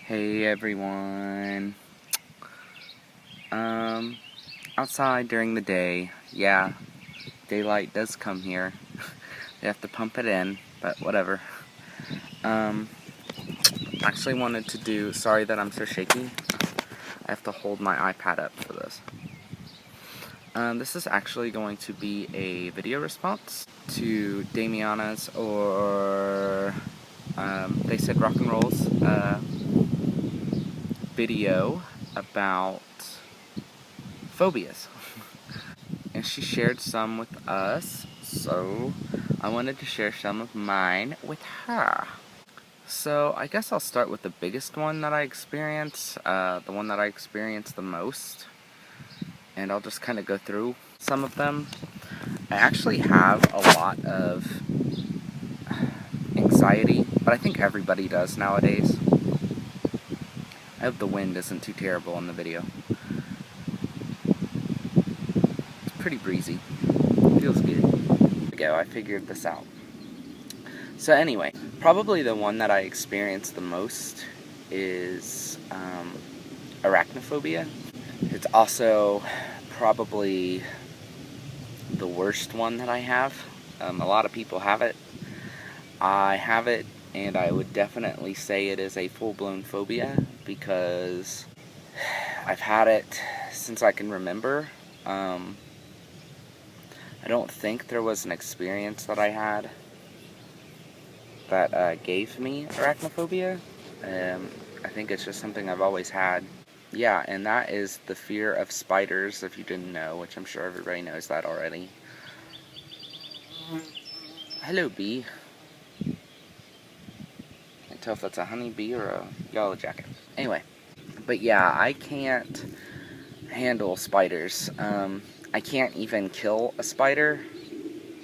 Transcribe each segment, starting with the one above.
Hey everyone. Outside during the day, yeah, daylight does come here. They have to pump it in, but whatever. Actually wanted to do, sorry that I'm so shaky. I have to hold my iPad up for this. This is actually going to be a video response to Damiana's or Theysaidrocknroll's video about phobias. And she shared some with us, so I wanted to share some of mine with her. So I guess I'll start with the biggest one that I experience, the one that I experience the most, and I'll just kind of go through some of them. I actually have a lot of anxiety, but I think everybody does nowadays. I hope the wind isn't too terrible in the video. It's pretty breezy. Feels good. There we go, I figured this out. So anyway, probably the one that I experience the most is arachnophobia. It's also probably the worst one that I have. A lot of people have it. I have it, and I would definitely say it is a full-blown phobia because I've had it since I can remember. I don't think there was an experience that I had that gave me arachnophobia. I think it's just something I've always had. Yeah, and that is the fear of spiders, if you didn't know, which I'm sure everybody knows that already. Hello, bee. Can't tell if that's a honeybee or a yellow jacket. Anyway, but yeah, I can't handle spiders. I can't even kill a spider.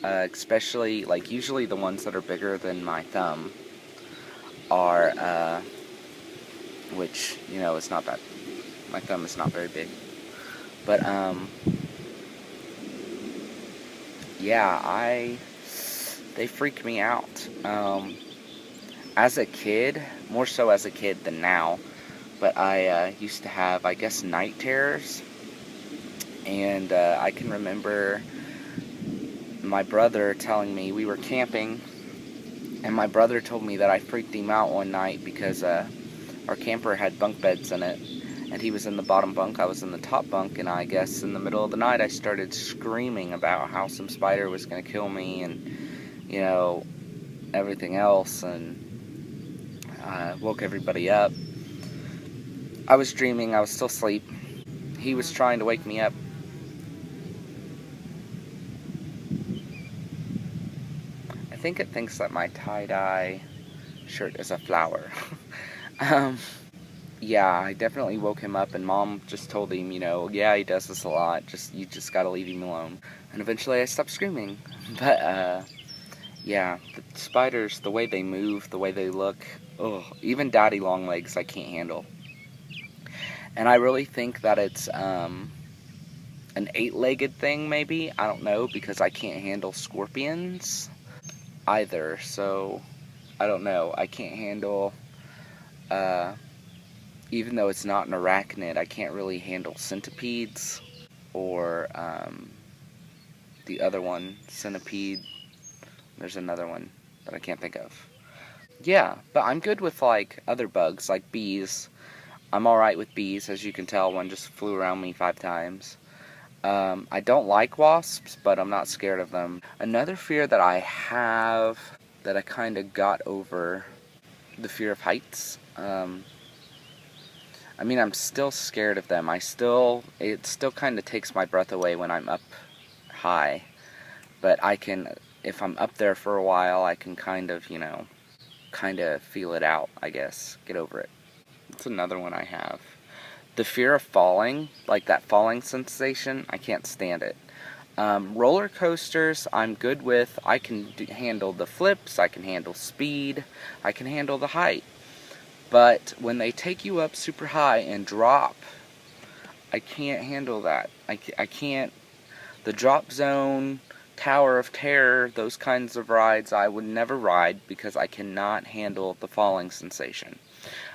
Especially, like, usually the ones that are bigger than my thumb are, which, you know, it's not that, my thumb is not very big, but, yeah, they freak me out. As a kid, more so as a kid than now, but I, used to have, I guess, night terrors, and, I can remember my brother telling me, we were camping, and my brother told me that I freaked him out one night because our camper had bunk beds in it, and he was in the bottom bunk, I was in the top bunk, and I guess in the middle of the night I started screaming about how some spider was going to kill me, and, you know, everything else, and I woke everybody up. I was dreaming, I was still asleep. He was trying to wake me up. I think it thinks that my tie-dye shirt is a flower. Yeah, I definitely woke him up, and Mom just told him, you know, yeah, he does this a lot, you just gotta leave him alone. And eventually I stopped screaming. But, yeah, the spiders, the way they move, the way they look, ugh, even daddy long legs I can't handle. And I really think that it's, an 8-legged thing, maybe, I don't know, because I can't handle scorpions either, so I don't know, I can't handle, even though it's not an arachnid, I can't really handle centipedes, or, the other one, centipede, there's another one that I can't think of. Yeah, but I'm good with, like, other bugs, like bees. I'm alright with bees, as you can tell, one just flew around me 5 times. I don't like wasps, but I'm not scared of them. Another fear that I have, that I kind of got over, the fear of heights. I mean, I'm still scared of them. It still kind of takes my breath away when I'm up high. But I can, if I'm up there for a while, I can kind of, you know, kind of feel it out, I guess. Get over it. That's another one I have. The fear of falling, like that falling sensation, I can't stand it. Roller coasters, I'm good with. I can handle the flips, I can handle speed, I can handle the height. But when they take you up super high and drop, I can't handle that. I can't. The drop zone, Tower of Terror, those kinds of rides I would never ride because I cannot handle the falling sensation.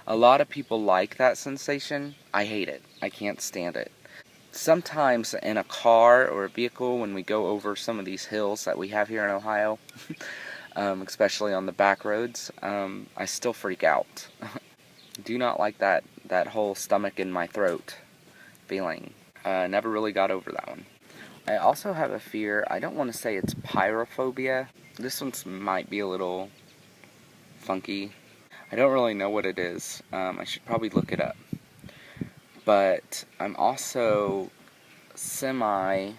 A lot of people like that sensation. I hate it. I can't stand it. Sometimes in a car or a vehicle, when we go over some of these hills that we have here in Ohio, especially on the back roads, I still freak out. Do not like that whole stomach in my throat feeling. Never really got over that one. I also have a fear, I don't want to say it's pyrophobia. This one might be a little funky. I don't really know what it is. I should probably look it up. But I'm also semi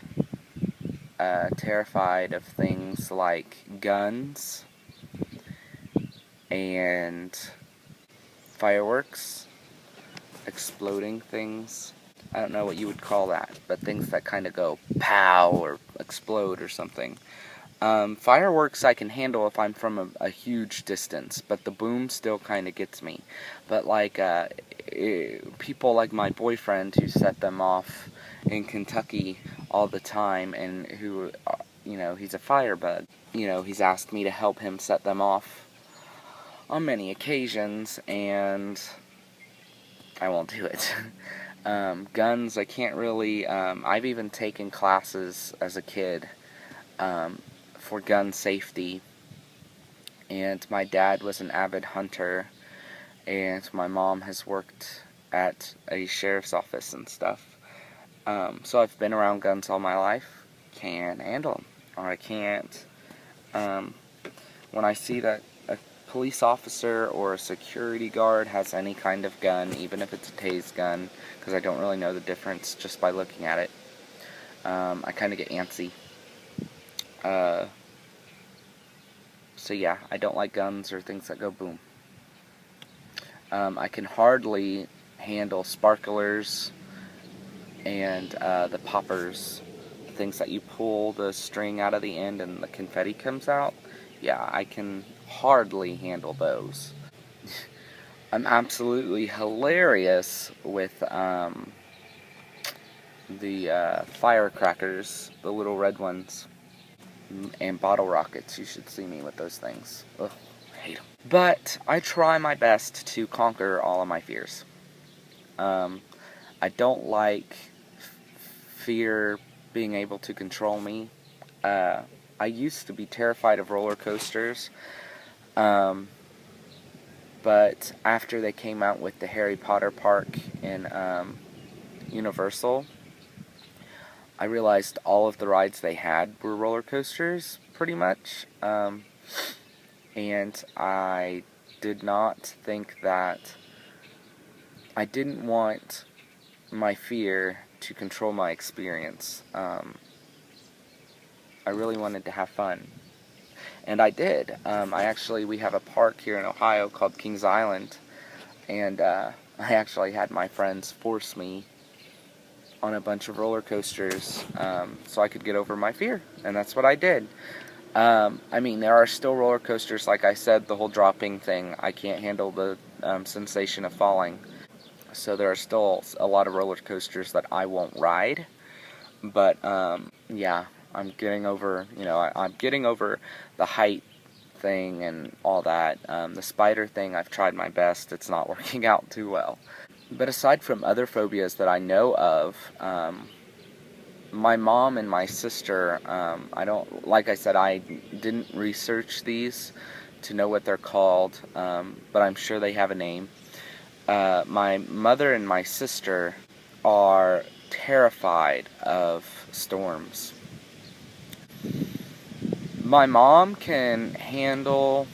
terrified of things like guns and fireworks, exploding things. I don't know what you would call that, but things that kind of go pow or explode or something. Fireworks I can handle if I'm from a huge distance, but the boom still kind of gets me. But like people like my boyfriend who set them off in Kentucky all the time, and who, he's a firebug. He's asked me to help him set them off on many occasions, and I won't do it. Guns, I can't really, I've even taken classes as a kid for gun safety, and my dad was an avid hunter, and my mom has worked at a sheriff's office and stuff. So I've been around guns all my life, can handle them, or I can't. When I see that a police officer or a security guard has any kind of gun, even if it's a tase gun, because I don't really know the difference just by looking at it, I kind of get antsy. So yeah, I don't like guns or things that go boom. I can hardly handle sparklers and the poppers, things that you pull the string out of the end and the confetti comes out. Yeah, I can hardly handle those. I'm absolutely hilarious with the firecrackers, the little red ones, and bottle rockets. You should see me with those things. Ugh, I hate them. But I try my best to conquer all of my fears. I don't like fear being able to control me. I used to be terrified of roller coasters, but after they came out with the Harry Potter park in Universal, I realized all of the rides they had were roller coasters, pretty much, and I did not think that, I didn't want my fear to control my experience. I really wanted to have fun, and I did. We have a park here in Ohio called Kings Island, and I actually had my friends force me on a bunch of roller coasters so I could get over my fear, and that's what I did. There are still roller coasters, like I said, the whole dropping thing. I can't handle the sensation of falling, so there are still a lot of roller coasters that I won't ride, but yeah, I'm getting over, I'm getting over the height thing and all that. The spider thing, I've tried my best, it's not working out too well. But aside from other phobias that I know of, my mom and my sister, like I said, I didn't research these to know what they're called, but I'm sure they have a name. My mother and my sister are terrified of storms. My mom can handle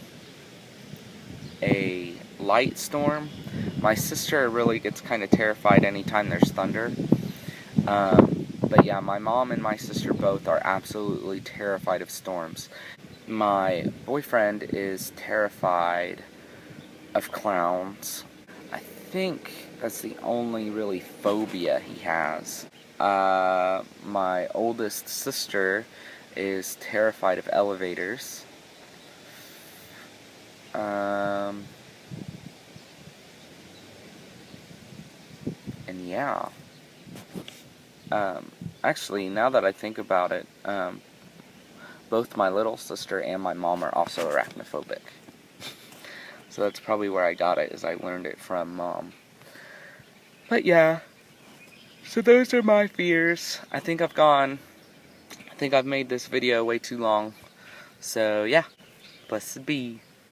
a light storm. My sister really gets kind of terrified anytime there's thunder. But yeah, my mom and my sister both are absolutely terrified of storms. My boyfriend is terrified of clowns. I think that's the only really phobia he has. My oldest sister is terrified of elevators. And yeah. Actually, now that I think about it, both my little sister and my mom are also arachnophobic. So that's probably where I got it, is I learned it from Mom. But yeah, so those are my fears. I think I've made this video way too long. So yeah, blessed be.